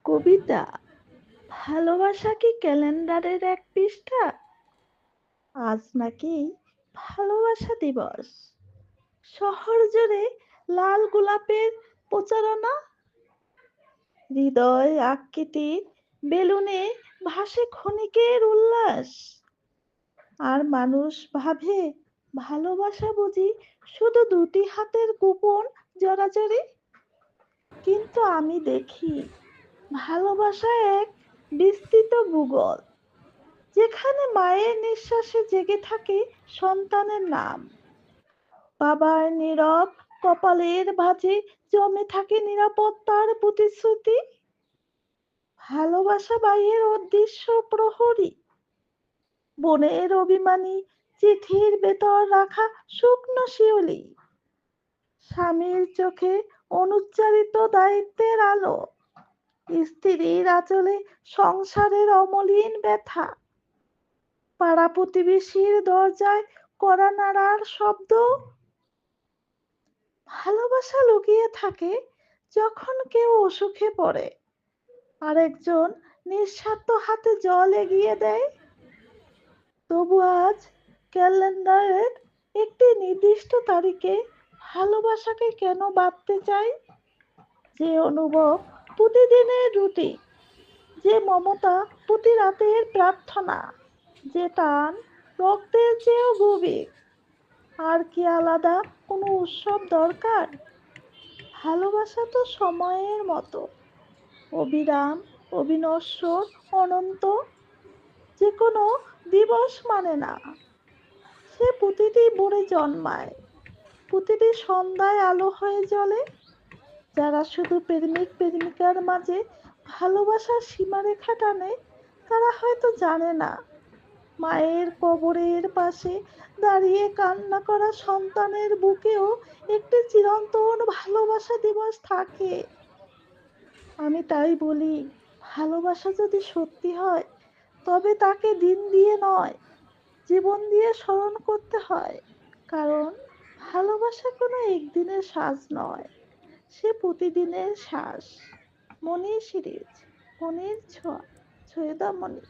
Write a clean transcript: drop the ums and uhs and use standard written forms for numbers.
কবিতা ভালোবাসা কি ক্যালেন্ডারের এক পৃষ্ঠা? আজ নাকি ভালোবাসা দিবস। শহর জুড়ে লাল গোলাপের প্রচারণা, হৃদয় আকৃতির বেলুনে ভাসে ক্ষণিকের উল্লাস। আর মানুষ ভাবে ভালোবাসা বুঝি শুধু দুটি হাতের গোপন জড়াজড়ি। কিন্তু আমি দেখি ভালোবাসা এক বিস্তৃত ভূগোল, যেখানে মায়ের নিঃশ্বাসে জেগে থাকে সন্তানের নাম, বাবার নীরব কপালের ভাঁজে জমে থাকে নিরাপত্তার প্রতিশ্রুতি। ভালোবাসা বাইয়ের অদৃশ্য প্রহরী, বনের অভিমানী চিঠির ভেতর রাখা শুকনো শিউলি, স্বামীর চোখে অনুচ্চারিত দায়িত্বের আলো, স্ত্রীর আঁচলে সংসারের অমলিন ব্যথা, পাড়া প্রতিবেশীর দরজায় কড়া নাড়ার শব্দ। ভালোবাসা লুকিয়ে থাকে যখন কেউ অসুখে পড়ে, আরেকজন নিঃস্বার্থ হাতে জল এগিয়ে দেয়। তবু আজ ক্যালেন্ডারের একটি নির্দিষ্ট তারিখে ভালোবাসাকে কেন বাঁধতে চাই? যে অনুভব প্রতিদিনের রুটি, যে মমতা প্রতি রাতের প্রার্থনা, যে টান রক্তের চেয়েও গভীর। আর কি আলাদা কোনো উৎসব দরকার? ভালোবাসা তো সময়ের মতো, অবিরাম, অবিনশ্বর, অনন্ত। যে কোনো দিবস মানে না, সে প্রতিটি ভোরে জন্মায়, প্রতিটি সন্ধ্যায় আলো হয়ে জ্বলে। যারা শুধু প্রেমিক প্রেমিকার মাঝে ভালোবাসার সীমারেখা টানে, তারা হয়তো জানে না মায়ের কবরের পাশে দাঁড়িয়ে কান্না করা সন্তানের বুকেও একটি চিরন্তন ভালোবাসা দিবস থাকে। আমি তাই বলি, ভালোবাসা যদি সত্যি হয়, তবে তাকে দিন দিয়ে নয়, জীবন দিয়ে স্মরণ করতে হয়। কারণ ভালোবাসা কোনো একদিনের সাজ নয়, সে প্রতিদিনের শ্বাস। মনির সিরিজ, মনির ছোঁয়া, ছৈদা মনি।